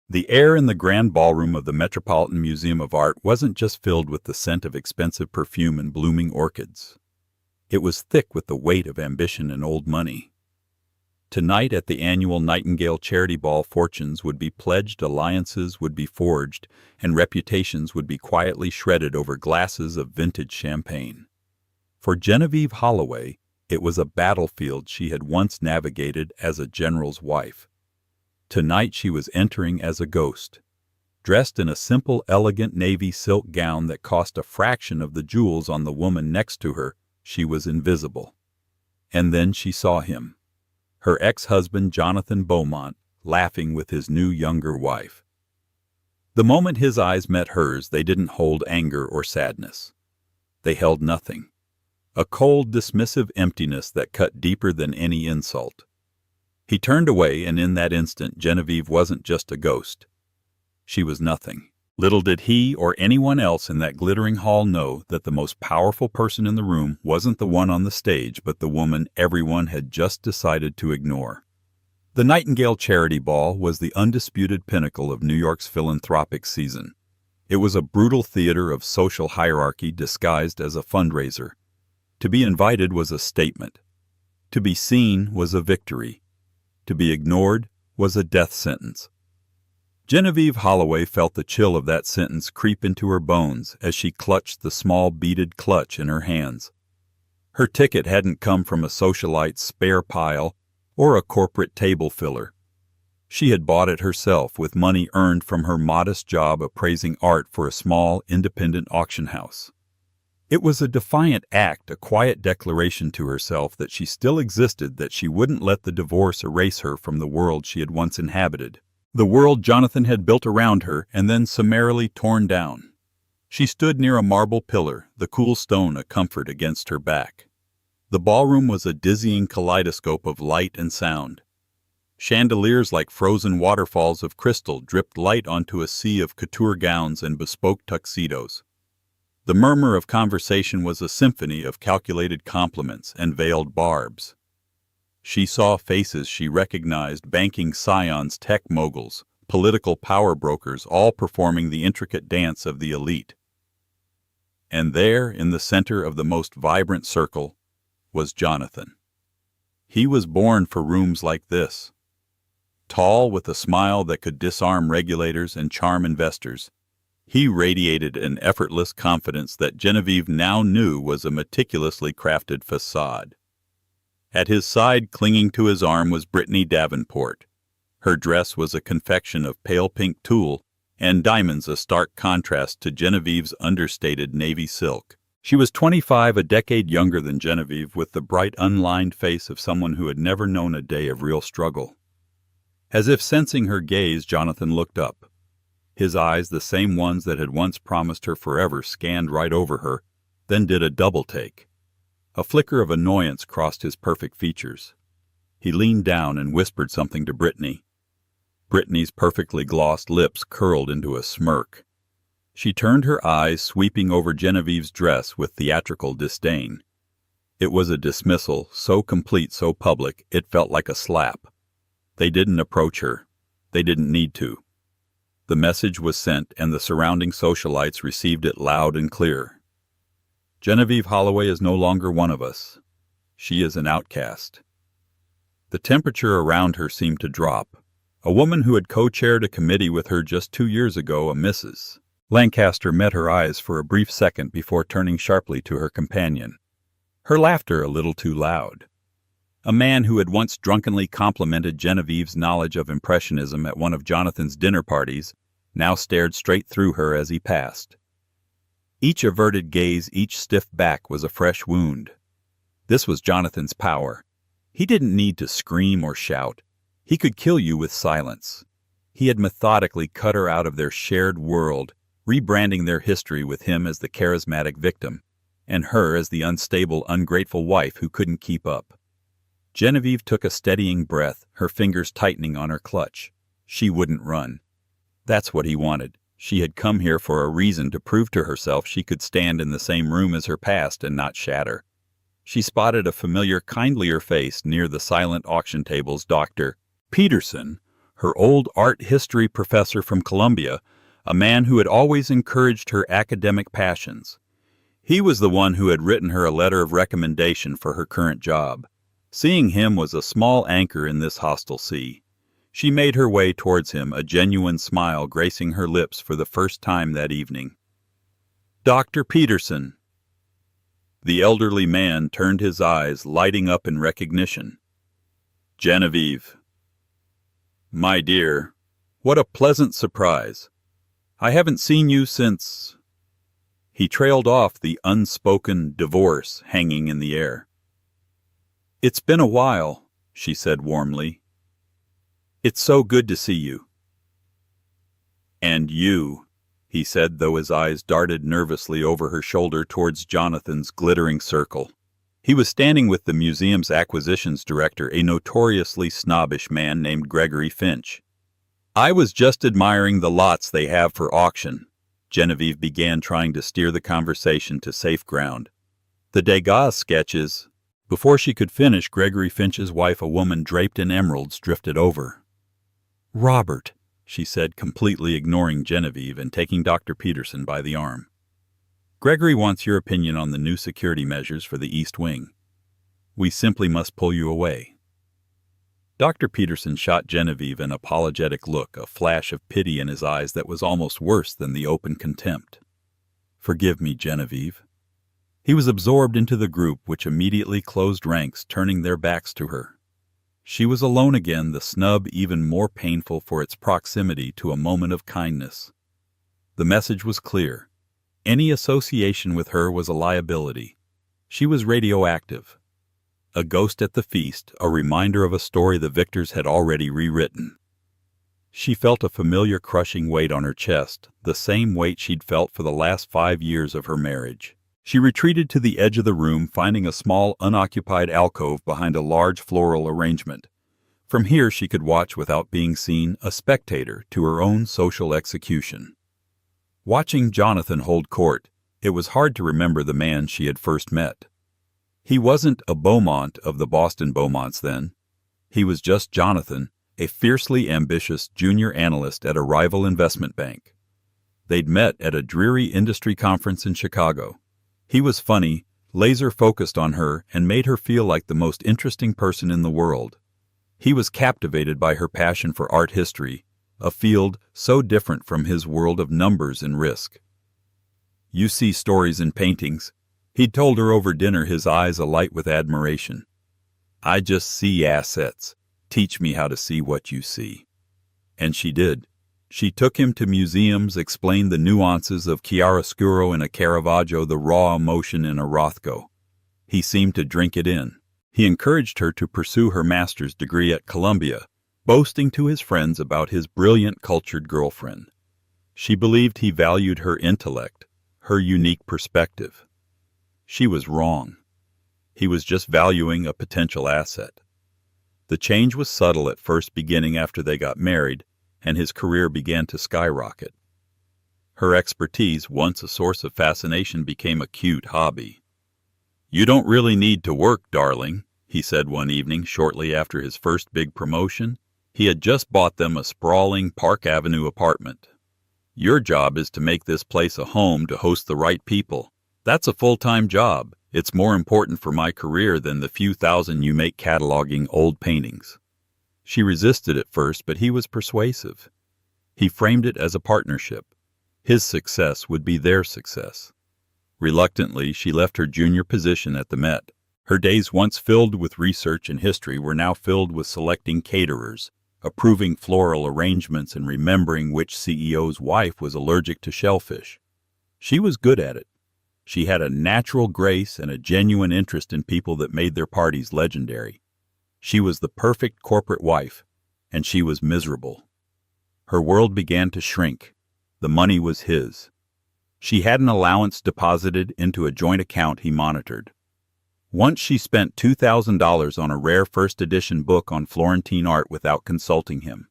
The air in the grand ballroom of the Metropolitan Museum of Art wasn't just filled with the scent of expensive perfume and blooming orchids. It was thick with the weight of ambition and old money. Tonight at the annual Nightingale Charity Ball, fortunes would be pledged, alliances would be forged, and reputations would be quietly shredded over glasses of vintage champagne. For Genevieve Holloway, it was a battlefield she had once navigated as a general's wife. Tonight she was entering as a ghost. Dressed in a simple, elegant navy silk gown that cost a fraction of the jewels on the woman next to her, she was invisible. And then she saw him. Her ex-husband Jonathan Beaumont, laughing with his new younger wife. The moment his eyes met hers, they didn't hold anger or sadness. They held nothing. A cold, dismissive emptiness that cut deeper than any insult. He turned away, and in that instant Genevieve wasn't just a ghost. She was nothing. Little did he or anyone else in that glittering hall know that the most powerful person in the room wasn't the one on the stage, but the woman everyone had just decided to ignore. The Nightingale Charity Ball was the undisputed pinnacle of New York's philanthropic season. It was a brutal theater of social hierarchy disguised as a fundraiser. To be invited was a statement. To be seen was a victory. To be ignored was a death sentence. Genevieve Holloway felt the chill of that sentence creep into her bones as she clutched the small beaded clutch in her hands. Her ticket hadn't come from a socialite's spare pile or a corporate table filler. She had bought it herself with money earned from her modest job appraising art for a small, independent auction house. It was a defiant act, a quiet declaration to herself that she still existed, that she wouldn't let the divorce erase her from the world she had once inhabited. The world Jonathan had built around her and then summarily torn down. She stood near a marble pillar, the cool stone a comfort against her back. The ballroom was a dizzying kaleidoscope of light and sound. Chandeliers like frozen waterfalls of crystal dripped light onto a sea of couture gowns and bespoke tuxedos. The murmur of conversation was a symphony of calculated compliments and veiled barbs. She saw faces she recognized, banking scions, tech moguls, political power brokers, all performing the intricate dance of the elite. And there, in the center of the most vibrant circle, was Jonathan. He was born for rooms like this. Tall, with a smile that could disarm regulators and charm investors, he radiated an effortless confidence that Genevieve now knew was a meticulously crafted facade. At his side, clinging to his arm, was Brittany Davenport. Her dress was a confection of pale pink tulle and diamonds, a stark contrast to Genevieve's understated navy silk. She was 25, a decade younger than Genevieve, with the bright, unlined face of someone who had never known a day of real struggle. As if sensing her gaze, Jonathan looked up. His eyes, the same ones that had once promised her forever, scanned right over her, then did a double-take. A flicker of annoyance crossed his perfect features. He leaned down and whispered something to Brittany. Brittany's perfectly glossed lips curled into a smirk. She turned her eyes, sweeping over Genevieve's dress with theatrical disdain. It was a dismissal, so complete, so public, it felt like a slap. They didn't approach her. They didn't need to. The message was sent, and the surrounding socialites received it loud and clear. Genevieve Holloway is no longer one of us. She is an outcast. The temperature around her seemed to drop. A woman who had co-chaired a committee with her just 2 years ago, a Mrs. Lancaster, met her eyes for a brief second before turning sharply to her companion, her laughter a little too loud. A man who had once drunkenly complimented Genevieve's knowledge of Impressionism at one of Jonathan's dinner parties now stared straight through her as he passed. Each averted gaze, each stiff back was a fresh wound. This was Jonathan's power. He didn't need to scream or shout. He could kill you with silence. He had methodically cut her out of their shared world, rebranding their history with him as the charismatic victim, and her as the unstable, ungrateful wife who couldn't keep up. Genevieve took a steadying breath, her fingers tightening on her clutch. She wouldn't run. That's what he wanted. She had come here for a reason, to prove to herself she could stand in the same room as her past and not shatter. She spotted a familiar, kindlier face near the silent auction tables. Dr. Peterson, her old art history professor from Columbia, a man who had always encouraged her academic passions. He was the one who had written her a letter of recommendation for her current job. Seeing him was a small anchor in this hostile sea. She made her way towards him, a genuine smile gracing her lips for the first time that evening. "Dr. Peterson." The elderly man turned his eyes, lighting up in recognition. "Genevieve." "My dear, what a pleasant surprise. I haven't seen you since—" He trailed off, the unspoken divorce hanging in the air. "It's been a while," she said warmly. "It's so good to see you." "And you," he said, though his eyes darted nervously over her shoulder towards Jonathan's glittering circle. He was standing with the museum's acquisitions director, a notoriously snobbish man named Gregory Finch. "I was just admiring the lots they have for auction." Genevieve began, trying to steer the conversation to safe ground. "The Degas sketches—" Before she could finish, Gregory Finch's wife, a woman draped in emeralds, drifted over. "Robert," she said, completely ignoring Genevieve and taking Dr. Peterson by the arm. "Gregory wants your opinion on the new security measures for the East Wing. We simply must pull you away." Dr. Peterson shot Genevieve an apologetic look, a flash of pity in his eyes that was almost worse than the open contempt. "Forgive me, Genevieve." He was absorbed into the group, which immediately closed ranks, turning their backs to her. She was alone again, the snub even more painful for its proximity to a moment of kindness. The message was clear. Any association with her was a liability. She was radioactive. A ghost at the feast, a reminder of a story the victors had already rewritten. She felt a familiar crushing weight on her chest, the same weight she'd felt for the last 5 years of her marriage. She retreated to the edge of the room, finding a small, unoccupied alcove behind a large floral arrangement. From here she could watch without being seen, a spectator to her own social execution. Watching Jonathan hold court, it was hard to remember the man she had first met. He wasn't a Beaumont of the Boston Beaumonts then. He was just Jonathan, a fiercely ambitious junior analyst at a rival investment bank. They'd met at a dreary industry conference in Chicago. He was funny, laser-focused on her, and made her feel like the most interesting person in the world. He was captivated by her passion for art history, a field so different from his world of numbers and risk. "You see stories in paintings," he'd told her over dinner, his eyes alight with admiration. "I just see assets. Teach me how to see what you see." And she did. She took him to museums, explained the nuances of chiaroscuro in a Caravaggio, the raw emotion in a Rothko. He seemed to drink it in. He encouraged her to pursue her master's degree at Columbia, boasting to his friends about his brilliant, cultured girlfriend. She believed he valued her intellect, her unique perspective. She was wrong. He was just valuing a potential asset. The change was subtle at first, beginning after they got married, and his career began to skyrocket. Her expertise, once a source of fascination, became a cute hobby. "You don't really need to work, darling," he said one evening shortly after his first big promotion. He had just bought them a sprawling Park Avenue apartment. "Your job is to make this place a home, to host the right people. That's a full-time job. It's more important for my career than the few thousand you make cataloging old paintings." She resisted at first, but he was persuasive. He framed it as a partnership. His success would be their success. Reluctantly, she left her junior position at the Met. Her days, once filled with research and history, were now filled with selecting caterers, approving floral arrangements, and remembering which CEO's wife was allergic to shellfish. She was good at it. She had a natural grace and a genuine interest in people that made their parties legendary. She was the perfect corporate wife, and she was miserable. Her world began to shrink. The money was his. She had an allowance deposited into a joint account he monitored. Once she spent $2,000 on a rare first edition book on Florentine art without consulting him.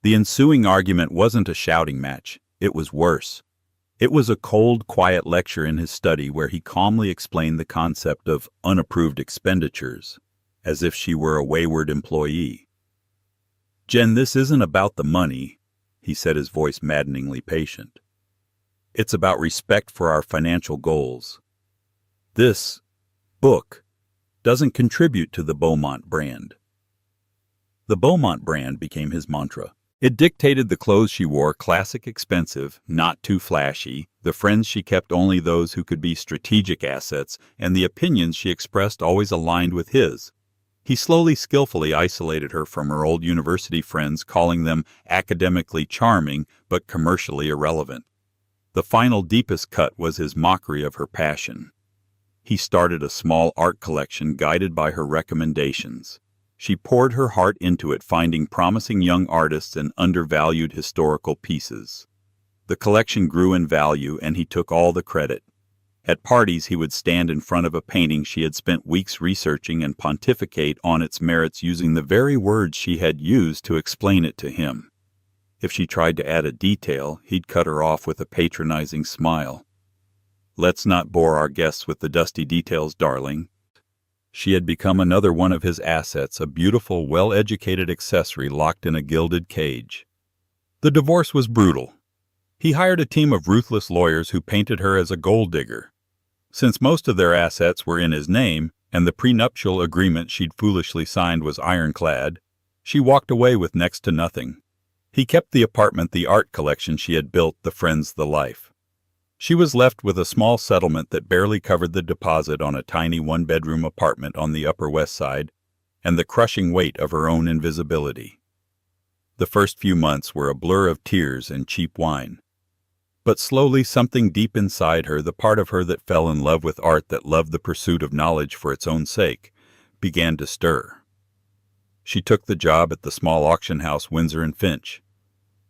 The ensuing argument wasn't a shouting match. It was worse. It was a cold, quiet lecture in his study where he calmly explained the concept of unapproved expenditures, as if she were a wayward employee. Jen, this isn't about the money, he said, his voice maddeningly patient. It's about respect for our financial goals. This book doesn't contribute to the Beaumont brand. The Beaumont brand became his mantra. It dictated the clothes she wore, classic, expensive, not too flashy, the friends she kept only those who could be strategic assets, and the opinions she expressed always aligned with his. He slowly, skillfully isolated her from her old university friends, calling them academically charming but commercially irrelevant. The final, deepest cut was his mockery of her passion. He started a small art collection guided by her recommendations. She poured her heart into it, finding promising young artists and undervalued historical pieces. The collection grew in value, and he took all the credit. At parties, he would stand in front of a painting she had spent weeks researching and pontificate on its merits using the very words she had used to explain it to him. If she tried to add a detail, he'd cut her off with a patronizing smile. "Let's not bore our guests with the dusty details, darling." She had become another one of his assets, a beautiful, well-educated accessory locked in a gilded cage. The divorce was brutal. He hired a team of ruthless lawyers who painted her as a gold digger. Since most of their assets were in his name, and the prenuptial agreement she'd foolishly signed was ironclad, she walked away with next to nothing. He kept the apartment, the art collection she had built, the friends, the life. She was left with a small settlement that barely covered the deposit on a tiny one-bedroom apartment on the Upper West Side, and the crushing weight of her own invisibility. The first few months were a blur of tears and cheap wine. But slowly something deep inside her, the part of her that fell in love with art, that loved the pursuit of knowledge for its own sake, began to stir. She took the job at the small auction house Windsor and Finch.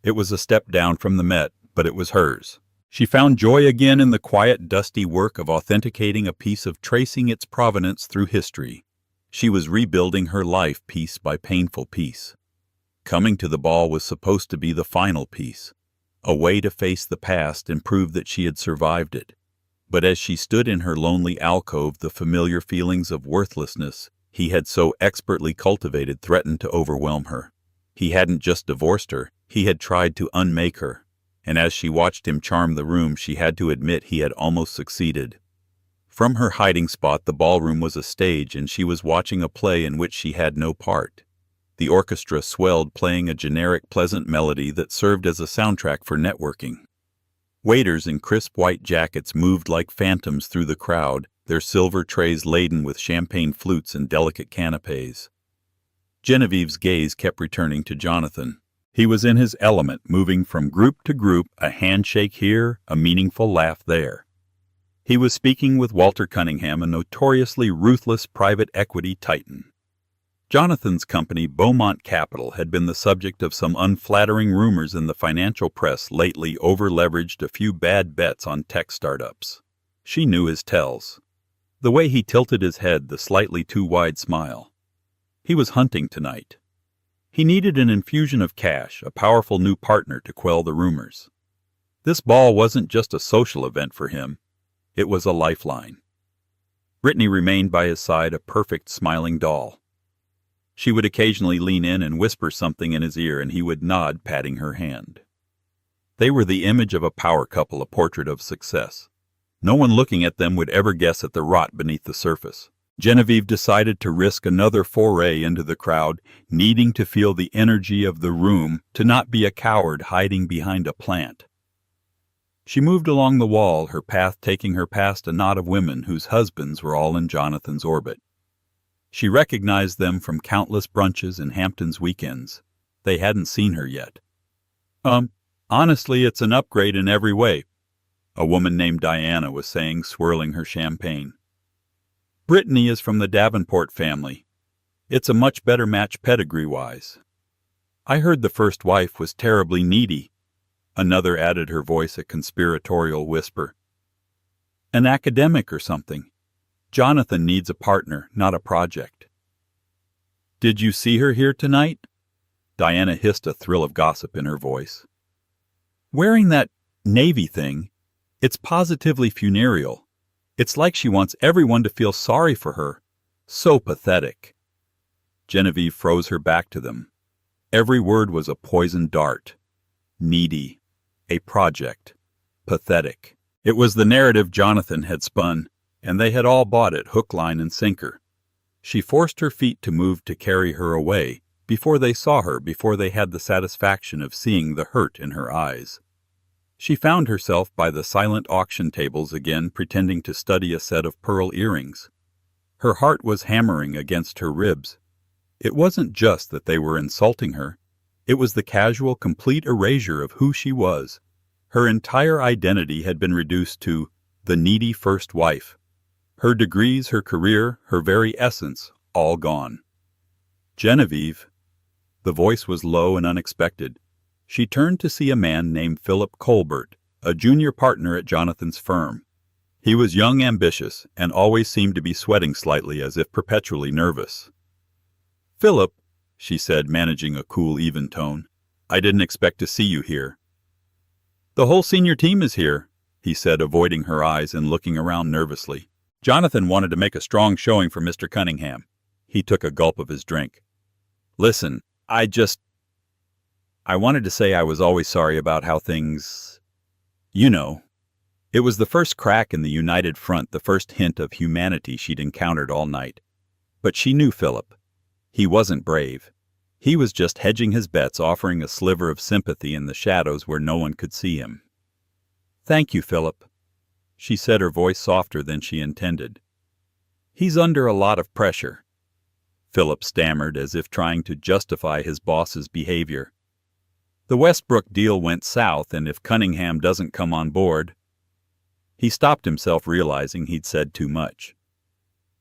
It was a step down from the Met, but it was hers. She found joy again in the quiet, dusty work of authenticating a piece, of tracing its provenance through history. She was rebuilding her life piece by painful piece. Coming to the ball was supposed to be the final piece, a way to face the past and prove that she had survived it. But as she stood in her lonely alcove, the familiar feelings of worthlessness he had so expertly cultivated threatened to overwhelm her. He hadn't just divorced her, he had tried to unmake her. And as she watched him charm the room, she had to admit he had almost succeeded. From her hiding spot, the ballroom was a stage, and she was watching a play in which she had no part. The orchestra swelled, playing a generic, pleasant melody that served as a soundtrack for networking. Waiters in crisp white jackets moved like phantoms through the crowd, their silver trays laden with champagne flutes and delicate canapes. Genevieve's gaze kept returning to Jonathan. He was in his element, moving from group to group, a handshake here, a meaningful laugh there. He was speaking with Walter Cunningham, a notoriously ruthless private equity titan. Jonathan's company, Beaumont Capital, had been the subject of some unflattering rumors in the financial press lately, over-leveraged, a few bad bets on tech startups. She knew his tells. The way he tilted his head, the slightly too wide smile. He was hunting tonight. He needed an infusion of cash, a powerful new partner to quell the rumors. This ball wasn't just a social event for him. It was a lifeline. Brittany remained by his side, a perfect smiling doll. She would occasionally lean in and whisper something in his ear, and he would nod, patting her hand. They were the image of a power couple, a portrait of success. No one looking at them would ever guess at the rot beneath the surface. Genevieve decided to risk another foray into the crowd, needing to feel the energy of the room, to not be a coward hiding behind a plant. She moved along the wall, her path taking her past a knot of women whose husbands were all in Jonathan's orbit. She recognized them from countless brunches and Hampton's weekends. They hadn't seen her yet. Honestly, it's an upgrade in every way," a woman named Diana was saying, swirling her champagne. "Brittany is from the Davenport family. It's a much better match pedigree-wise. I heard the first wife was terribly needy." Another added, her voice a conspiratorial whisper. "An academic or something. Jonathan needs a partner, not a project." "Did you see her here tonight?" Diana hissed, a thrill of gossip in her voice. "Wearing that navy thing. It's positively funereal. It's like she wants everyone to feel sorry for her. So pathetic." Genevieve froze her back to them. Every word was a poisoned dart. Needy. A project. Pathetic. It was the narrative Jonathan had spun, and they had all bought it hook, line, and sinker. She forced her feet to move to carry her away, before they saw her, before they had the satisfaction of seeing the hurt in her eyes. She found herself by the silent auction tables again, pretending to study a set of pearl earrings. Her heart was hammering against her ribs. It wasn't just that they were insulting her. It was the casual, complete erasure of who she was. Her entire identity had been reduced to the needy first wife. Her degrees, her career, her very essence, all gone. Genevieve. The voice was low and unexpected. She turned to see a man named Philip Colbert, a junior partner at Jonathan's firm. He was young, ambitious, and always seemed to be sweating slightly, as if perpetually nervous. "Philip," she said, managing a cool, even tone, "I didn't expect to see you here." "The whole senior team is here," he said, avoiding her eyes and looking around nervously. "Jonathan wanted to make a strong showing for Mr. Cunningham." He took a gulp of his drink. "Listen, I wanted to say I was always sorry about how things... You know." It was the first crack in the united front, the first hint of humanity she'd encountered all night. But she knew Philip. He wasn't brave. He was just hedging his bets, offering a sliver of sympathy in the shadows where no one could see him. "Thank you, Philip," she said, her voice softer than she intended. "He's under a lot of pressure." Philip stammered, as if trying to justify his boss's behavior. "The Westbrook deal went south, and if Cunningham doesn't come on board..." He stopped himself, realizing he'd said too much.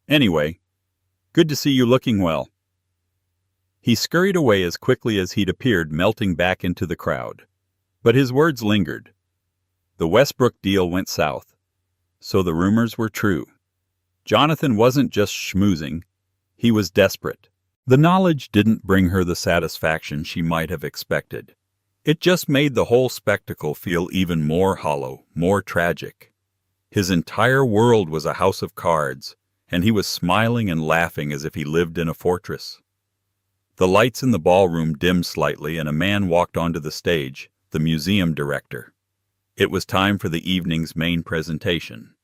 "Anyway, good to see you looking well." He scurried away as quickly as he'd appeared, melting back into the crowd. But his words lingered. The Westbrook deal went south. So the rumors were true. Jonathan wasn't just schmoozing. He was desperate. The knowledge didn't bring her the satisfaction she might have expected. It just made the whole spectacle feel even more hollow, more tragic. His entire world was a house of cards, and he was smiling and laughing as if he lived in a fortress. The lights in the ballroom dimmed slightly, and a man walked onto the stage, the museum director. It was time for the evening's main presentation.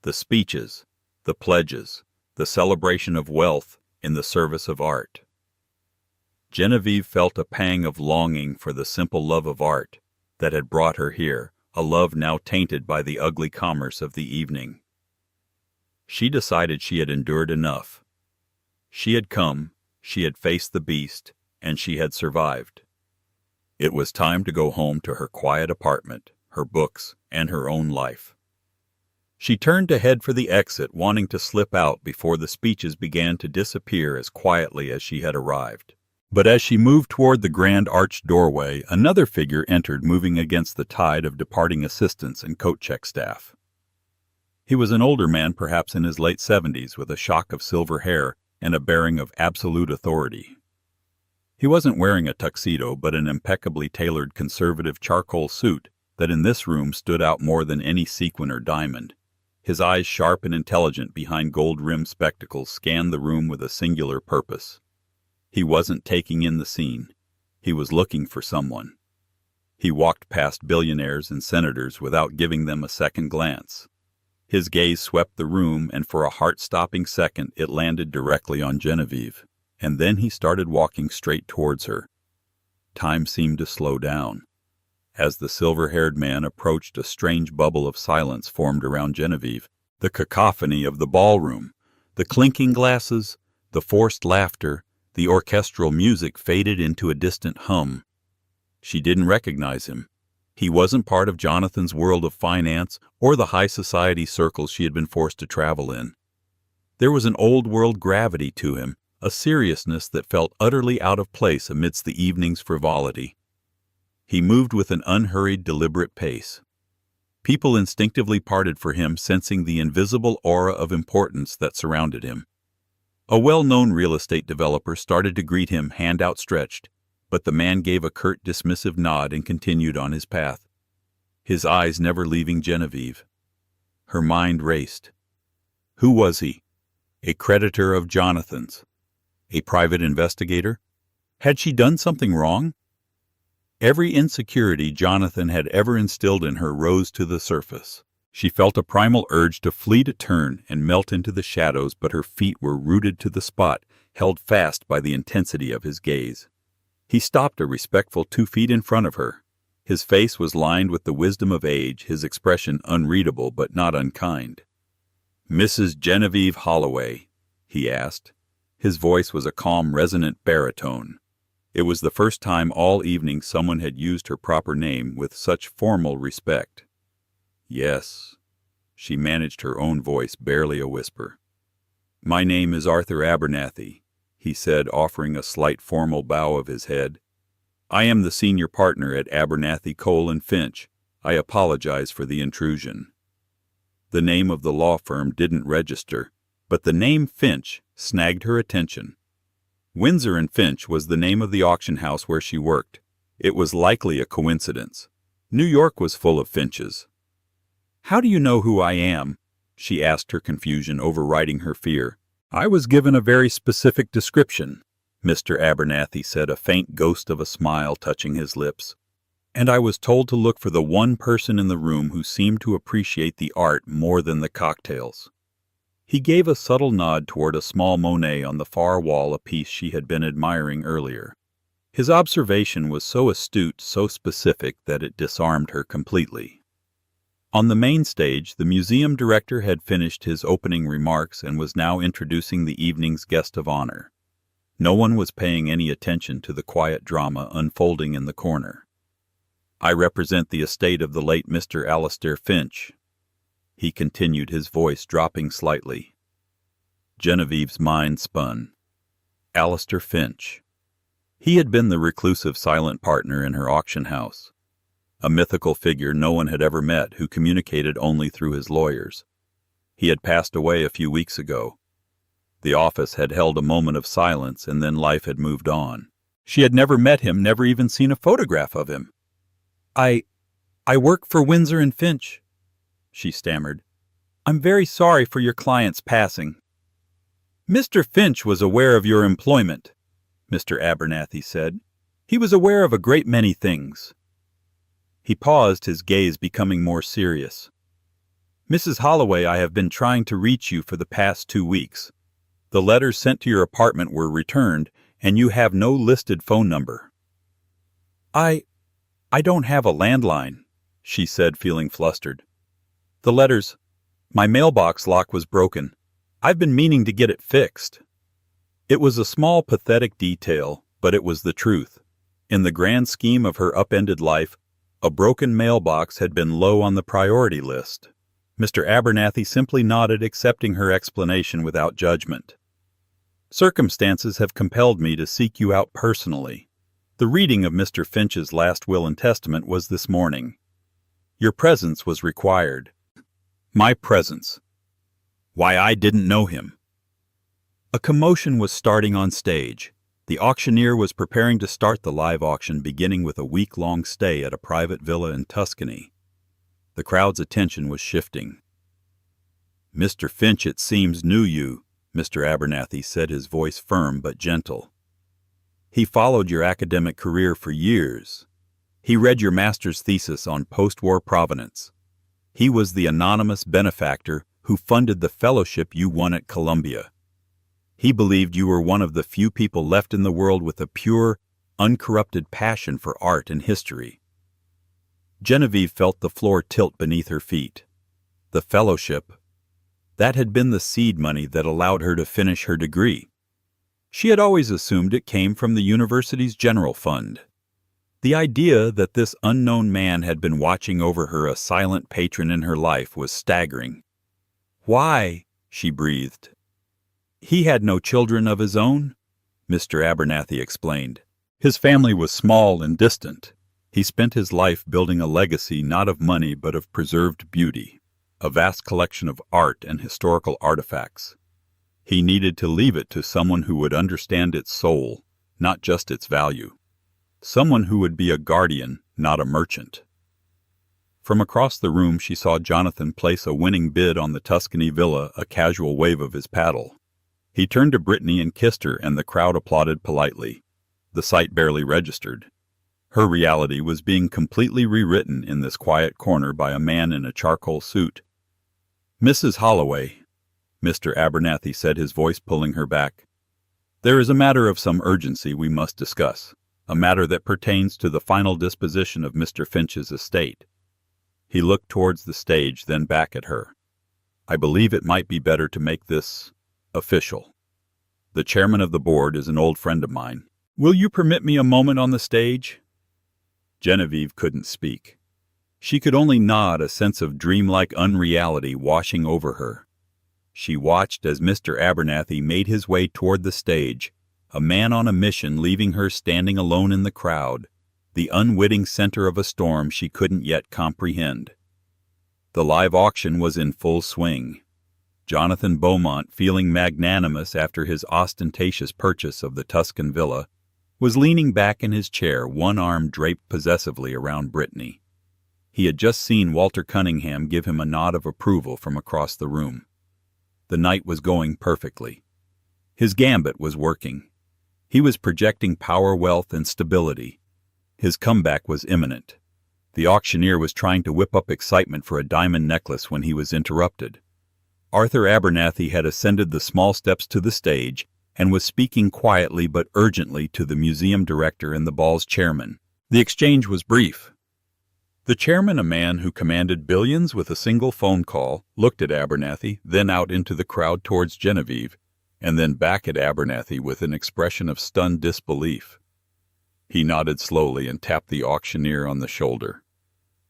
The speeches, the pledges, the celebration of wealth in the service of art. Genevieve felt a pang of longing for the simple love of art that had brought her here, a love now tainted by the ugly commerce of the evening. She decided she had endured enough. She had come, she had faced the beast, and she had survived. It was time to go home to her quiet apartment, her books, and her own life. She turned to head for the exit, wanting to slip out before the speeches began to disappear as quietly as she had arrived. But as she moved toward the grand arched doorway, another figure entered, moving against the tide of departing assistants and coat check staff. He was an older man, perhaps in his late 70s, with a shock of silver hair and a bearing of absolute authority. He wasn't wearing a tuxedo, but an impeccably tailored conservative charcoal suit that in this room stood out more than any sequin or diamond. His eyes, sharp and intelligent behind gold-rimmed spectacles, scanned the room with a singular purpose. He wasn't taking in the scene. He was looking for someone. He walked past billionaires and senators without giving them a second glance. His gaze swept the room, and for a heart-stopping second it landed directly on Genevieve. And then he started walking straight towards her. Time seemed to slow down. As the silver-haired man approached, a strange bubble of silence formed around Genevieve. The cacophony of the ballroom, the clinking glasses, the forced laughter, the orchestral music faded into a distant hum. She didn't recognize him. He wasn't part of Jonathan's world of finance or the high society circles she had been forced to travel in. There was an old-world gravity to him, a seriousness that felt utterly out of place amidst the evening's frivolity. He moved with an unhurried, deliberate pace. People instinctively parted for him, sensing the invisible aura of importance that surrounded him. A well-known real estate developer started to greet him, hand outstretched, but the man gave a curt, dismissive nod and continued on his path, his eyes never leaving Genevieve. Her mind raced. Who was he? A creditor of Jonathan's? A private investigator? Had she done something wrong? Every insecurity Jonathan had ever instilled in her rose to the surface. She felt a primal urge to flee, to turn and melt into the shadows, but her feet were rooted to the spot, held fast by the intensity of his gaze. He stopped a respectful 2 feet in front of her. His face was lined with the wisdom of age, his expression unreadable but not unkind. "Mrs. Genevieve Holloway?" he asked. His voice was a calm, resonant baritone. It was the first time all evening someone had used her proper name with such formal respect. "Yes." She managed her own voice, barely a whisper. "My name is Arthur Abernathy," he said, offering a slight formal bow of his head. "I am the senior partner at Abernathy, Cole & Finch. I apologize for the intrusion." The name of the law firm didn't register, but the name Finch snagged her attention. Windsor & Finch was the name of the auction house where she worked. It was likely a coincidence. New York was full of Finches. "How do you know who I am?" she asked, her confusion overriding her fear. "I was given a very specific description," Mr. Abernathy said, a faint ghost of a smile touching his lips. "And I was told to look for the one person in the room who seemed to appreciate the art more than the cocktails." He gave a subtle nod toward a small Monet on the far wall, a piece she had been admiring earlier. His observation was so astute, so specific, that it disarmed her completely. On the main stage, the museum director had finished his opening remarks and was now introducing the evening's guest of honor. No one was paying any attention to the quiet drama unfolding in the corner. "I represent the estate of the late Mr. Alastair Finch," he continued, his voice dropping slightly. Genevieve's mind spun. Alastair Finch. He had been the reclusive, silent partner in her auction house. A mythical figure no one had ever met, who communicated only through his lawyers. He had passed away a few weeks ago. The office had held a moment of silence, and then life had moved on. She had never met him, never even seen a photograph of him. I work for Windsor & Finch," she stammered. "I'm very sorry for your client's passing." "Mr. Finch was aware of your employment," Mr. Abernathy said. "He was aware of a great many things." He paused, his gaze becoming more serious. "Mrs. Holloway, I have been trying to reach you for the past 2 weeks. The letters sent to your apartment were returned, and you have no listed phone number." I don't have a landline," she said, feeling flustered. "The letters, my mailbox lock was broken. I've been meaning to get it fixed." It was a small, pathetic detail, but it was the truth. In the grand scheme of her upended life, a broken mailbox had been low on the priority list. Mr. Abernathy simply nodded, accepting her explanation without judgment. "Circumstances have compelled me to seek you out personally. The reading of Mr. Finch's last will and testament was this morning. Your presence was required." My presence. Why, I didn't know him. A commotion was starting on stage. The auctioneer was preparing to start the live auction, beginning with a week-long stay at a private villa in Tuscany. The crowd's attention was shifting. "Mr. Finch, it seems, knew you," Mr. Abernathy said, his voice firm but gentle. "He followed your academic career for years. He read your master's thesis on post-war provenance. He was the anonymous benefactor who funded the fellowship you won at Columbia. He believed you were one of the few people left in the world with a pure, uncorrupted passion for art and history." Genevieve felt the floor tilt beneath her feet. The fellowship. That had been the seed money that allowed her to finish her degree. She had always assumed it came from the university's general fund. The idea that this unknown man had been watching over her, a silent patron in her life, was staggering. "Why?" she breathed. "He had no children of his own," Mr. Abernathy explained. "His family was small and distant. He spent his life building a legacy not of money but of preserved beauty, a vast collection of art and historical artifacts. He needed to leave it to someone who would understand its soul, not just its value. Someone who would be a guardian, not a merchant." From across the room she saw Jonathan place a winning bid on the Tuscany villa, a casual wave of his paddle. He turned to Brittany and kissed her, and the crowd applauded politely. The sight barely registered. Her reality was being completely rewritten in this quiet corner by a man in a charcoal suit. "Mrs. Holloway," Mr. Abernathy said, his voice pulling her back. "There is a matter of some urgency we must discuss, a matter that pertains to the final disposition of Mr. Finch's estate." He looked towards the stage, then back at her. "I believe it might be better to make this official. The chairman of the board is an old friend of mine. Will you permit me a moment on the stage?" Genevieve couldn't speak. She could only nod, a sense of dreamlike unreality washing over her. She watched as Mr. Abernathy made his way toward the stage, a man on a mission, leaving her standing alone in the crowd, the unwitting center of a storm she couldn't yet comprehend. The live auction was in full swing. Jonathan Beaumont, feeling magnanimous after his ostentatious purchase of the Tuscan villa, was leaning back in his chair, one arm draped possessively around Brittany. He had just seen Walter Cunningham give him a nod of approval from across the room. The night was going perfectly. His gambit was working. He was projecting power, wealth, and stability. His comeback was imminent. The auctioneer was trying to whip up excitement for a diamond necklace when he was interrupted. Arthur Abernathy had ascended the small steps to the stage and was speaking quietly but urgently to the museum director and the ball's chairman. The exchange was brief. The chairman, a man who commanded billions with a single phone call, looked at Abernathy, then out into the crowd towards Genevieve, and then back at Abernathy with an expression of stunned disbelief. He nodded slowly and tapped the auctioneer on the shoulder.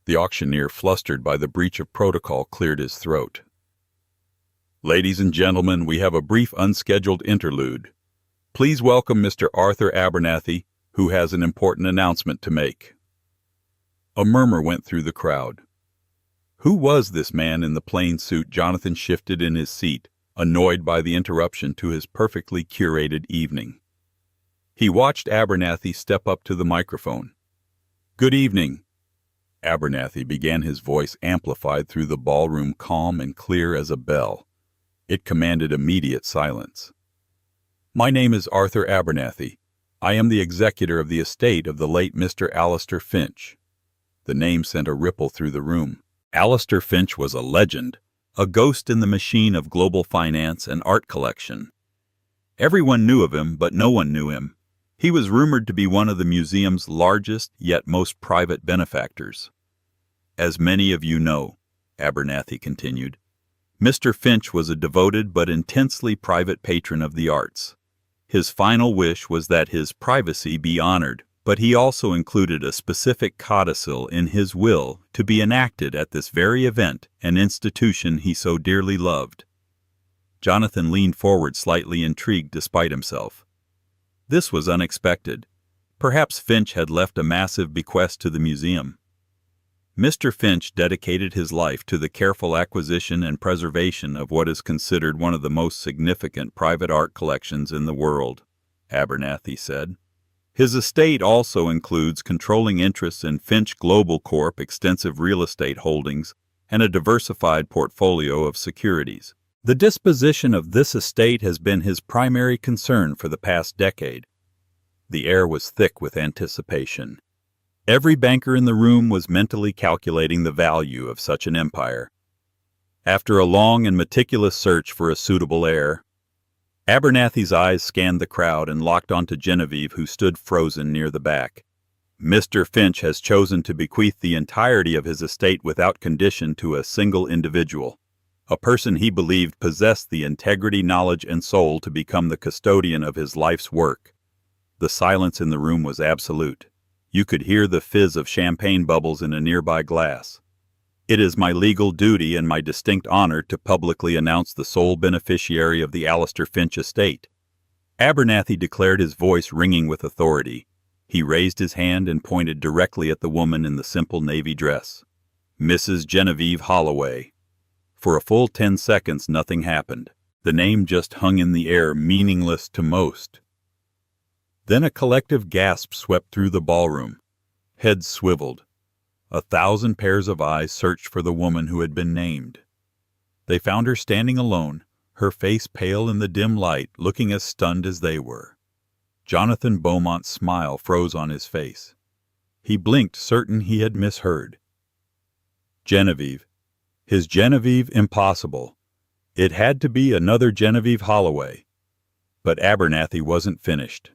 The auctioneer, flustered by the breach of protocol, cleared his throat. "Ladies and gentlemen, we have a brief unscheduled interlude. Please welcome Mr. Arthur Abernathy, who has an important announcement to make." A murmur went through the crowd. Who was this man in the plain suit? Jonathan shifted in his seat, annoyed by the interruption to his perfectly curated evening. He watched Abernathy step up to the microphone. "Good evening." Abernathy began, his voice amplified through the ballroom, calm and clear as a bell. It commanded immediate silence. "My name is Arthur Abernathy. I am the executor of the estate of the late Mr. Alastair Finch." The name sent a ripple through the room. Alastair Finch was a legend, a ghost in the machine of global finance and art collection. Everyone knew of him, but no one knew him. He was rumored to be one of the museum's largest yet most private benefactors. "As many of you know," Abernathy continued, "Mr. Finch was a devoted but intensely private patron of the arts. His final wish was that his privacy be honored, but he also included a specific codicil in his will to be enacted at this very event, an institution he so dearly loved." Jonathan leaned forward, slightly intrigued despite himself. This was unexpected. Perhaps Finch had left a massive bequest to the museum. Mr. Finch dedicated his life to the careful acquisition and preservation of what is considered one of the most significant private art collections in the world, Abernathy said. His estate also includes controlling interests in Finch Global Corp., extensive real estate holdings, and a diversified portfolio of securities. The disposition of this estate has been his primary concern for the past decade. The air was thick with anticipation. Every banker in the room was mentally calculating the value of such an empire. After a long and meticulous search for a suitable heir, Abernathy's eyes scanned the crowd and locked onto Genevieve, who stood frozen near the back. "Mr. Finch has chosen to bequeath the entirety of his estate without condition to a single individual, a person he believed possessed the integrity, knowledge, and soul to become the custodian of his life's work." The silence in the room was absolute. You could hear the fizz of champagne bubbles in a nearby glass. "It is my legal duty and my distinct honor to publicly announce the sole beneficiary of the Alastair Finch estate." Abernathy declared, his voice ringing with authority. He raised his hand and pointed directly at the woman in the simple navy dress. "Mrs. Genevieve Holloway." For a full 10 seconds nothing happened. The name just hung in the air, meaningless to most. Then a collective gasp swept through the ballroom. Heads swiveled. 1,000 pairs of eyes searched for the woman who had been named. They found her standing alone, her face pale in the dim light, looking as stunned as they were. Jonathan Beaumont's smile froze on his face. He blinked, certain he had misheard. Genevieve. His Genevieve impossible. It had to be another Genevieve Holloway. But Abernathy wasn't finished.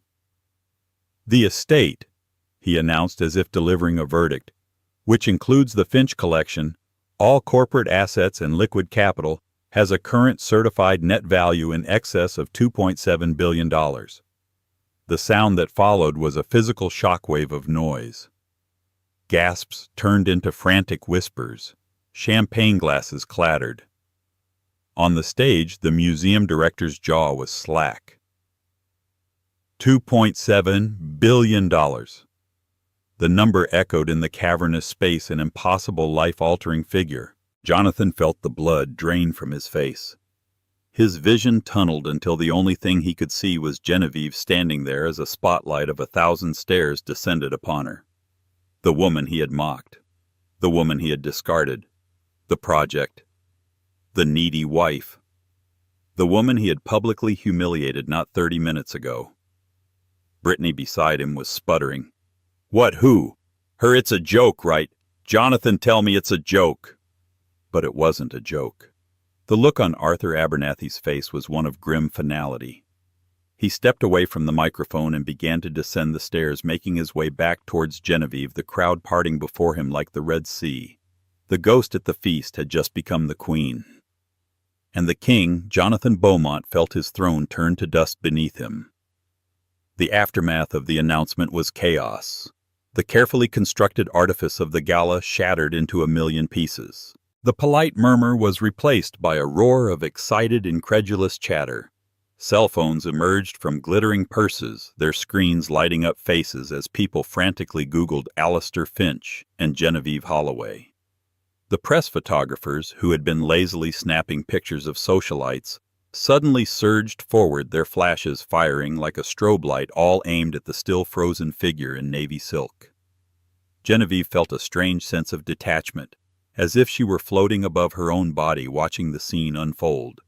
The estate, he announced as if delivering a verdict, which includes the Finch collection, all corporate assets and liquid capital, has a current certified net value in excess of $2.7 billion. The sound that followed was a physical shockwave of noise. Gasps turned into frantic whispers. Champagne glasses clattered. On the stage, the museum director's jaw was slack. $2.7 billion. The number echoed in the cavernous space, an impossible life-altering figure. Jonathan felt the blood drain from his face. His vision tunneled until the only thing he could see was Genevieve standing there as a spotlight of 1,000 stares descended upon her. The woman he had mocked. The woman he had discarded. The project. The needy wife. The woman he had publicly humiliated not 30 minutes ago. Brittany beside him was sputtering. "What, who? Her, it's a joke, right? Jonathan, tell me it's a joke." But it wasn't a joke. The look on Arthur Abernathy's face was one of grim finality. He stepped away from the microphone and began to descend the stairs, making his way back towards Genevieve, the crowd parting before him like the Red Sea. The ghost at the feast had just become the queen. And the king, Jonathan Beaumont, felt his throne turn to dust beneath him. The aftermath of the announcement was chaos. The carefully constructed artifice of the gala shattered into a million pieces. The polite murmur was replaced by a roar of excited, incredulous chatter. Cell phones emerged from glittering purses, their screens lighting up faces as people frantically Googled Alastair Finch and Genevieve Holloway. The press photographers, who had been lazily snapping pictures of socialites, suddenly surged forward, their flashes firing like a strobe light, all aimed at the still frozen figure in navy silk. Genevieve felt a strange sense of detachment, as if she were floating above her own body, watching the scene unfold.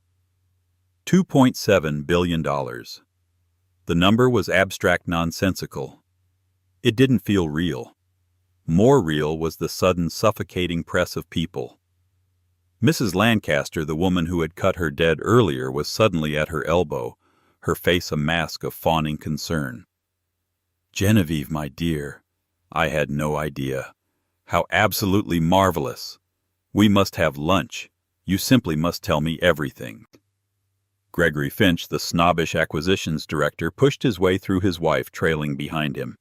$2.7 billion. The number was abstract, nonsensical. It didn't feel real. More real was the sudden suffocating press of people. Mrs. Lancaster, the woman who had cut her dead earlier, was suddenly at her elbow, her face a mask of fawning concern. "Genevieve, my dear, I had no idea. How absolutely marvelous. We must have lunch. You simply must tell me everything." Gregory Finch, the snobbish acquisitions director, pushed his way through, his wife trailing behind him.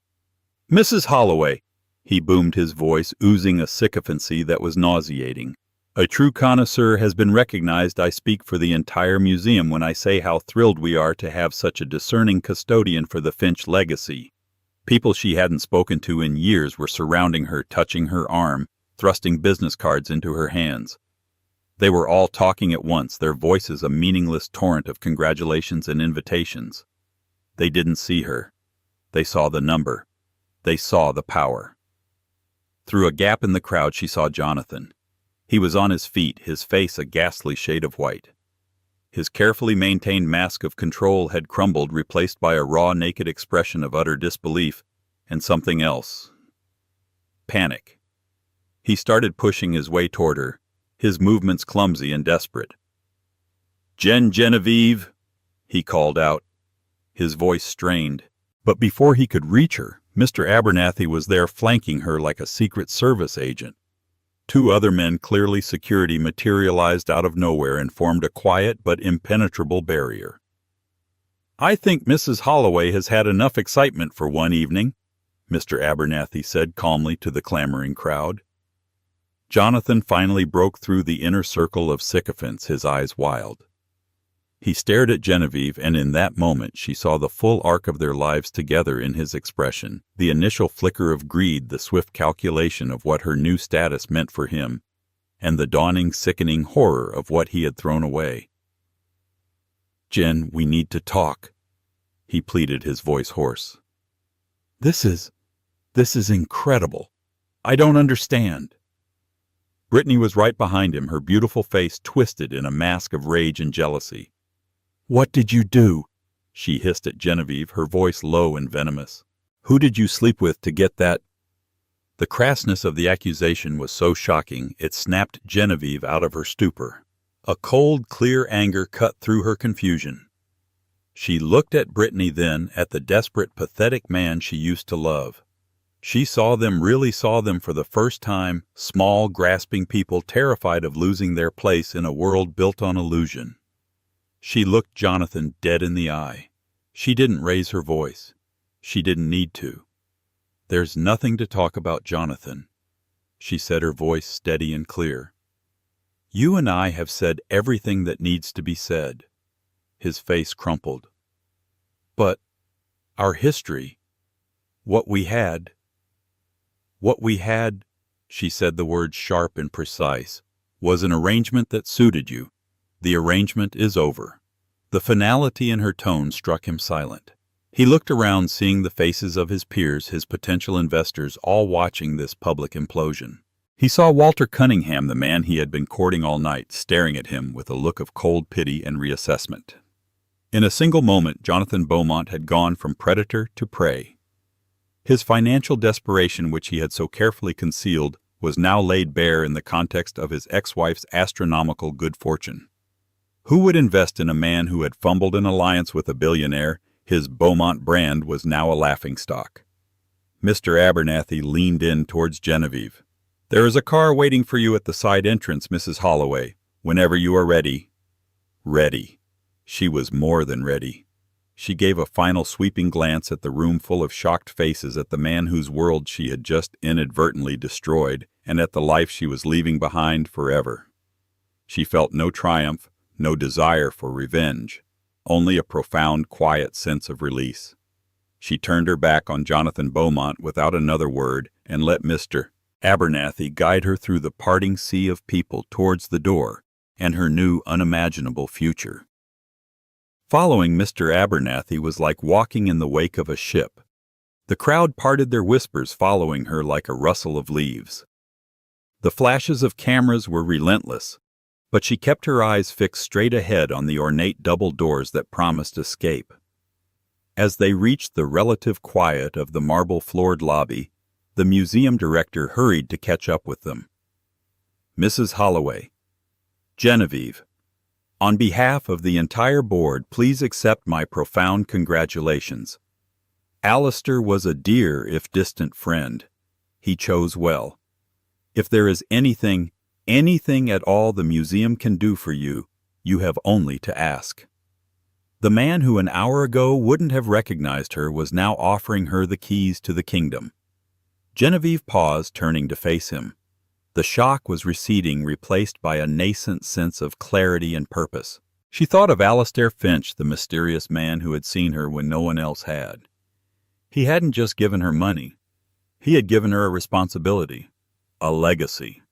"Mrs. Holloway," he boomed, his voice oozing a sycophancy that was nauseating. "A true connoisseur has been recognized. I speak for the entire museum when I say how thrilled we are to have such a discerning custodian for the Finch legacy." People she hadn't spoken to in years were surrounding her, touching her arm, thrusting business cards into her hands. They were all talking at once, their voices a meaningless torrent of congratulations and invitations. They didn't see her. They saw the number. They saw the power. Through a gap in the crowd she saw Jonathan. He was on his feet, his face a ghastly shade of white. His carefully maintained mask of control had crumbled, replaced by a raw, naked expression of utter disbelief and something else. Panic. He started pushing his way toward her, his movements clumsy and desperate. Genevieve," he called out, his voice strained. But before he could reach her, Mr. Abernathy was there, flanking her like a Secret Service agent. Two other men, clearly security, materialized out of nowhere and formed a quiet but impenetrable barrier. "I think Mrs. Holloway has had enough excitement for one evening," Mr. Abernathy said calmly to the clamoring crowd. Jonathan finally broke through the inner circle of sycophants, his eyes wild. He stared at Genevieve, and in that moment she saw the full arc of their lives together in his expression, the initial flicker of greed, the swift calculation of what her new status meant for him, and the dawning, sickening horror of what he had thrown away. "Jen, we need to talk," he pleaded, his voice hoarse. This is incredible. I don't understand." Brittany was right behind him, her beautiful face twisted in a mask of rage and jealousy. "What did you do?" she hissed at Genevieve, her voice low and venomous. "Who did you sleep with to get that?" The crassness of the accusation was so shocking it snapped Genevieve out of her stupor. A cold, clear anger cut through her confusion. She looked at Brittany, then at the desperate, pathetic man she used to love. She really saw them for the first time, small, grasping people terrified of losing their place in a world built on illusion. She looked Jonathan dead in the eye. She didn't raise her voice. She didn't need to. "There's nothing to talk about, Jonathan," she said, her voice steady and clear. "You and I have said everything that needs to be said." His face crumpled. "But our history, what we had, she said the words sharp and precise, "was an arrangement that suited you. The arrangement is over." The finality in her tone struck him silent. He looked around, seeing the faces of his peers, his potential investors, all watching this public implosion. He saw Walter Cunningham, the man he had been courting all night, staring at him with a look of cold pity and reassessment. In a single moment, Jonathan Beaumont had gone from predator to prey. His financial desperation, which he had so carefully concealed, was now laid bare in the context of his ex-wife's astronomical good fortune. Who would invest in a man who had fumbled an alliance with a billionaire? His Beaumont brand was now a laughingstock. Mr. Abernathy leaned in towards Genevieve. "There is a car waiting for you at the side entrance, Mrs. Holloway, whenever you are ready." Ready. She was more than ready. She gave a final sweeping glance at the room full of shocked faces, at the man whose world she had just inadvertently destroyed, and at the life she was leaving behind forever. She felt no triumph, no desire for revenge, only a profound, quiet sense of release. She turned her back on Jonathan Beaumont without another word and let Mr. Abernathy guide her through the parting sea of people towards the door and her new, unimaginable future. Following Mr. Abernathy was like walking in the wake of a ship. The crowd parted their whispers, following her like a rustle of leaves. The flashes of cameras were relentless, but she kept her eyes fixed straight ahead on the ornate double doors that promised escape. As they reached the relative quiet of the marble-floored lobby, the museum director hurried to catch up with them. "Mrs. Holloway, Genevieve, on behalf of the entire board, please accept my profound congratulations. Alastair was a dear, if distant, friend. He chose well. If there is anything at all the museum can do for you, you have only to ask." The man who an hour ago wouldn't have recognized her was now offering her the keys to the kingdom. Genevieve paused, turning to face him. The shock was receding, replaced by a nascent sense of clarity and purpose. She thought of Alastair Finch, the mysterious man who had seen her when no one else had. He hadn't just given her money. He had given her a responsibility, a legacy.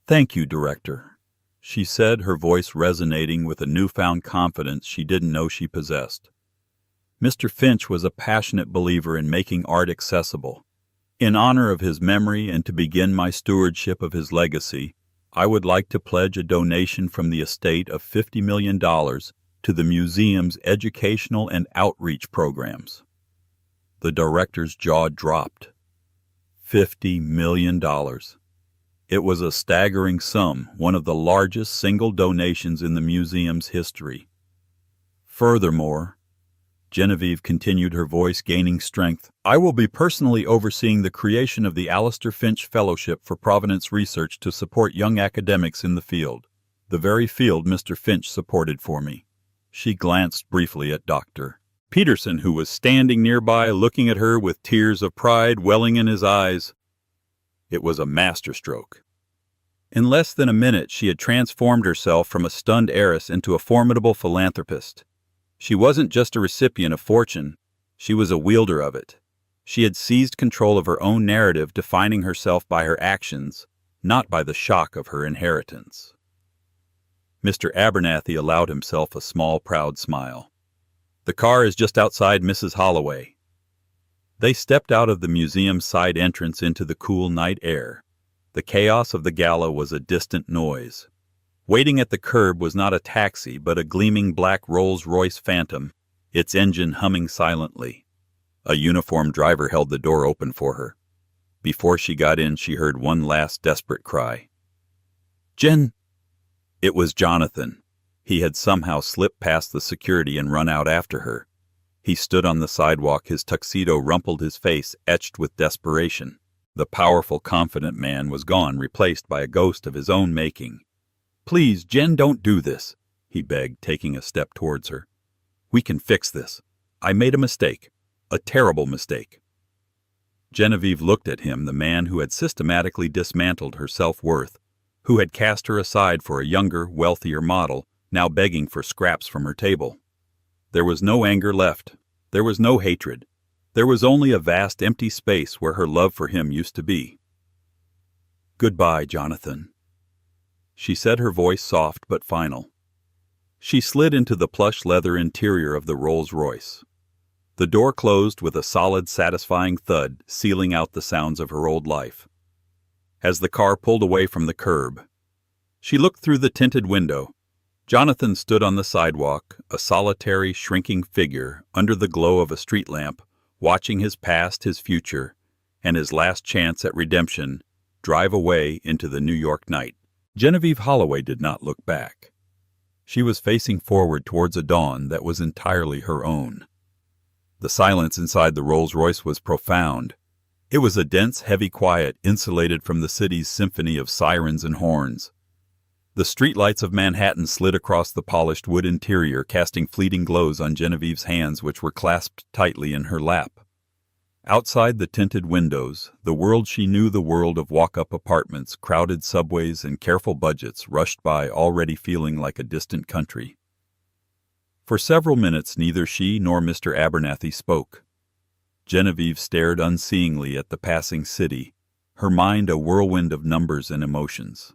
"Thank you, Director," she said, her voice resonating with a newfound confidence she didn't know she possessed. Mr. Finch was a passionate believer in making art accessible. In honor of his memory and to begin my stewardship of his legacy, I would like to pledge a donation from the estate of $50 million to the museum's educational and outreach programs. The director's jaw dropped. $50 million. It was a staggering sum, one of the largest single donations in the museum's history. Furthermore, Genevieve continued, her voice gaining strength, I will be personally overseeing the creation of the Alastair Finch Fellowship for Provenance Research to support young academics in the field, the very field Mr. Finch supported for me. She glanced briefly at Dr. Peterson, who was standing nearby, looking at her with tears of pride welling in his eyes. It was a masterstroke. In less than a minute, she had transformed herself from a stunned heiress into a formidable philanthropist. She wasn't just a recipient of fortune, she was a wielder of it. She had seized control of her own narrative, defining herself by her actions, not by the shock of her inheritance. Mr. Abernathy allowed himself a small, proud smile. The car is just outside Mrs. Holloway. They stepped out of the museum's side entrance into the cool night air. The chaos of the gala was a distant noise. Waiting at the curb was not a taxi, but a gleaming black Rolls-Royce Phantom, its engine humming silently. A uniformed driver held the door open for her. Before she got in, she heard one last desperate cry. "Jen!" It was Jonathan. He had somehow slipped past the security and run out after her. He stood on the sidewalk, his tuxedo rumpled, his face etched with desperation. The powerful, confident man was gone, replaced by a ghost of his own making. "Please, Jen, don't do this," he begged, taking a step towards her. "We can fix this. I made a mistake. A terrible mistake." Genevieve looked at him, the man who had systematically dismantled her self-worth, who had cast her aside for a younger, wealthier model, now begging for scraps from her table. There was no anger left. There was no hatred. There was only a vast empty space where her love for him used to be. "Goodbye, Jonathan," she said, her voice soft but final. She slid into the plush leather interior of the Rolls-Royce. The door closed with a solid, satisfying thud, sealing out the sounds of her old life. As the car pulled away from the curb, she looked through the tinted window. Jonathan stood on the sidewalk, a solitary, shrinking figure under the glow of a street lamp, watching his past, his future, and his last chance at redemption drive away into the New York night. Genevieve Holloway did not look back. She was facing forward towards a dawn that was entirely her own. The silence inside the Rolls-Royce was profound. It was a dense, heavy quiet, insulated from the city's symphony of sirens and horns. The streetlights of Manhattan slid across the polished wood interior, casting fleeting glows on Genevieve's hands, which were clasped tightly in her lap. Outside the tinted windows, the world she knew, the world of walk-up apartments, crowded subways, and careful budgets, rushed by, already feeling like a distant country. For several minutes neither she nor Mr. Abernathy spoke. Genevieve stared unseeingly at the passing city, her mind a whirlwind of numbers and emotions.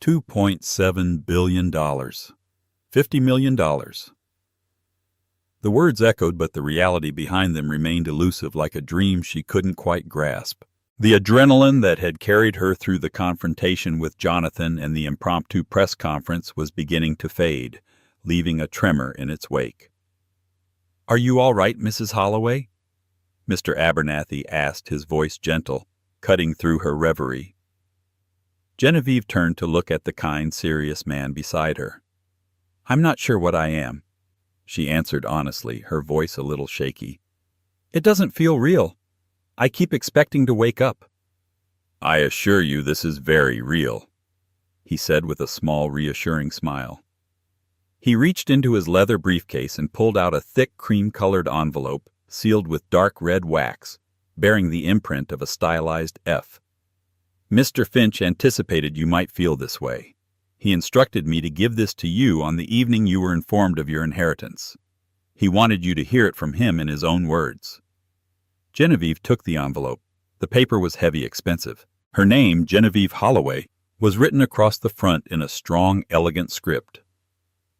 $2.7 billion. $50 million. The words echoed, but the reality behind them remained elusive, like a dream she couldn't quite grasp. The adrenaline that had carried her through the confrontation with Jonathan and the impromptu press conference was beginning to fade, leaving a tremor in its wake. "Are you all right, Mrs. Holloway?" Mr. Abernathy asked, his voice gentle, cutting through her reverie. Genevieve turned to look at the kind, serious man beside her. "I'm not sure what I am," she answered honestly, her voice a little shaky. "It doesn't feel real. I keep expecting to wake up." "I assure you this is very real," he said with a small, reassuring smile. He reached into his leather briefcase and pulled out a thick, cream-colored envelope sealed with dark red wax, bearing the imprint of a stylized F. "Mr. Finch anticipated you might feel this way. He instructed me to give this to you on the evening you were informed of your inheritance. He wanted you to hear it from him in his own words." Genevieve took the envelope. The paper was heavy, expensive. Her name, Genevieve Holloway, was written across the front in a strong, elegant script.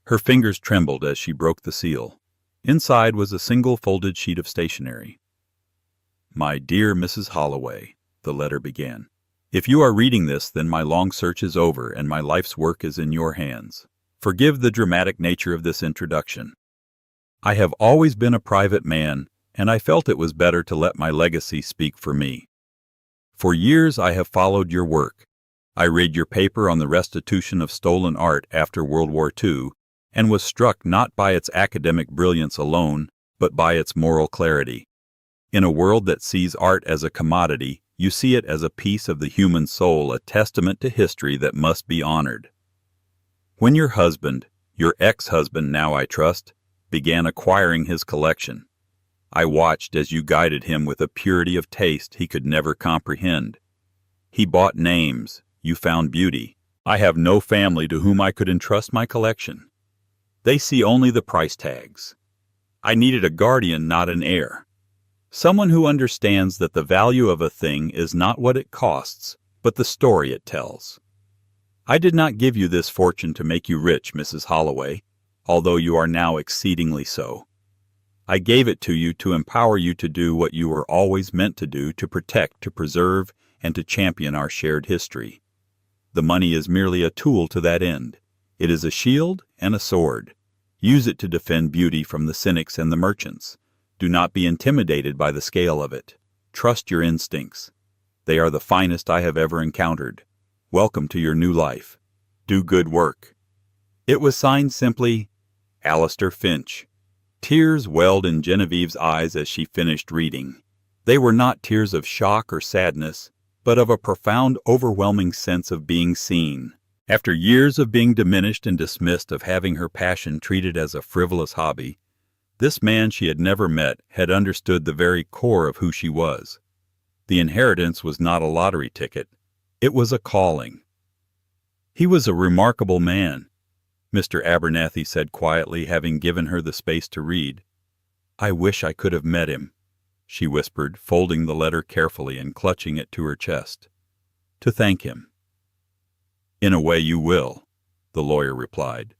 Her fingers trembled as she broke the seal. Inside was a single folded sheet of stationery. "My dear Mrs. Holloway," the letter began. "If you are reading this, then my long search is over and my life's work is in your hands. Forgive the dramatic nature of this introduction. I have always been a private man, and I felt it was better to let my legacy speak for me. For years I have followed your work. I read your paper on the restitution of stolen art after World War II, and was struck not by its academic brilliance alone, but by its moral clarity. In a world that sees art as a commodity, you see it as a piece of the human soul, a testament to history that must be honored. When your husband, your ex-husband now I trust, began acquiring his collection, I watched as you guided him with a purity of taste he could never comprehend. He bought names, you found beauty. I have no family to whom I could entrust my collection. They see only the price tags. I needed a guardian, not an heir. Someone who understands that the value of a thing is not what it costs, but the story it tells. I did not give you this fortune to make you rich, Mrs. Holloway, although you are now exceedingly so. I gave it to you to empower you to do what you were always meant to do, to protect, to preserve, and to champion our shared history. The money is merely a tool to that end. It is a shield and a sword. Use it to defend beauty from the cynics and the merchants. Do not be intimidated by the scale of it. Trust your instincts. They are the finest I have ever encountered. Welcome to your new life. Do good work." It was signed simply, Alastair Finch. Tears welled in Genevieve's eyes as she finished reading. They were not tears of shock or sadness, but of a profound, overwhelming sense of being seen. After years of being diminished and dismissed, of having her passion treated as a frivolous hobby, this man she had never met had understood the very core of who she was. The inheritance was not a lottery ticket. It was a calling. "He was a remarkable man," Mr. Abernathy said quietly, having given her the space to read. "I wish I could have met him," she whispered, folding the letter carefully and clutching it to her chest. "To thank him." "In a way you will," the lawyer replied.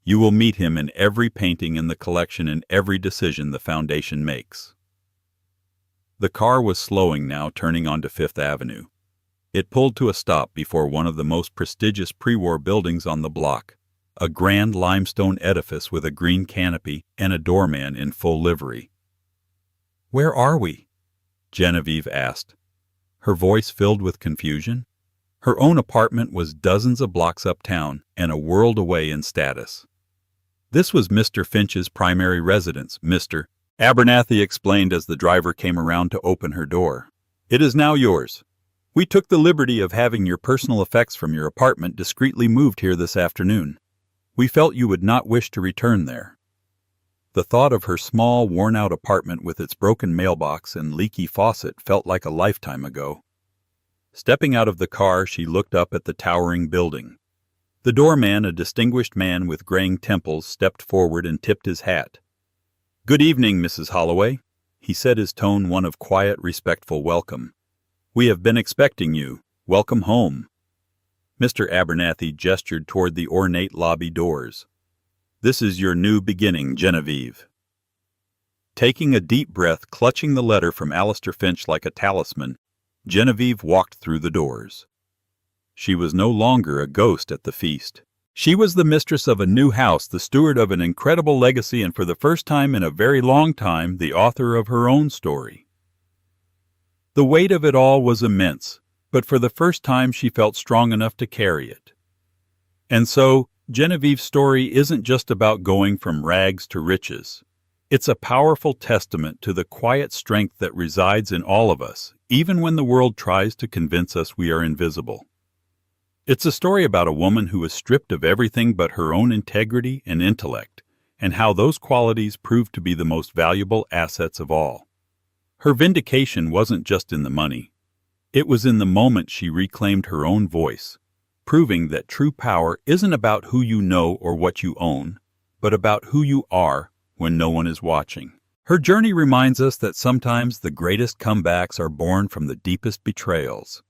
"You will meet him in every painting in the collection and every decision the foundation makes." The car was slowing now, turning onto Fifth Avenue. It pulled to a stop before one of the most prestigious pre-war buildings on the block, a grand limestone edifice with a green canopy and a doorman in full livery. "Where are we?" Genevieve asked, her voice filled with confusion. Her own apartment was dozens of blocks uptown and a world away in status. This was Mr. Finch's primary residence, Mr. Abernathy explained as the driver came around to open her door. "It is now yours. We took the liberty of having your personal effects from your apartment discreetly moved here this afternoon. We felt you would not wish to return there." The thought of her small, worn-out apartment with its broken mailbox and leaky faucet felt like a lifetime ago. Stepping out of the car, she looked up at the towering building. The doorman, a distinguished man with graying temples, stepped forward and tipped his hat. "Good evening, Mrs. Holloway," he said, his tone one of quiet, respectful welcome. "We have been expecting you. Welcome home." Mr. Abernathy gestured toward the ornate lobby doors. "This is your new beginning, Genevieve." Taking a deep breath, clutching the letter from Alastair Finch like a talisman, Genevieve walked through the doors. She was no longer a ghost at the feast. She was the mistress of a new house, the steward of an incredible legacy, and for the first time in a very long time, the author of her own story. The weight of it all was immense, but for the first time she felt strong enough to carry it. And so, Genevieve's story isn't just about going from rags to riches. It's a powerful testament to the quiet strength that resides in all of us, even when the world tries to convince us we are invisible. It's a story about a woman who was stripped of everything but her own integrity and intellect, and how those qualities proved to be the most valuable assets of all. Her vindication wasn't just in the money. It was in the moment she reclaimed her own voice, proving that true power isn't about who you know or what you own, but about who you are when no one is watching. Her journey reminds us that sometimes the greatest comebacks are born from the deepest betrayals,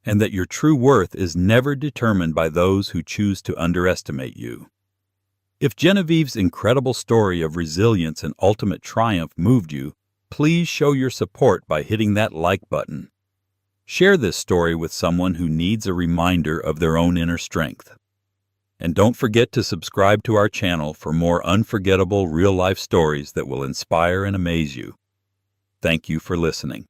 and that your true worth is never determined by those who choose to underestimate you. If Genevieve's incredible story of resilience and ultimate triumph moved you, please show your support by hitting that like button. Share this story with someone who needs a reminder of their own inner strength. And don't forget to subscribe to our channel for more unforgettable real-life stories that will inspire and amaze you. Thank you for listening.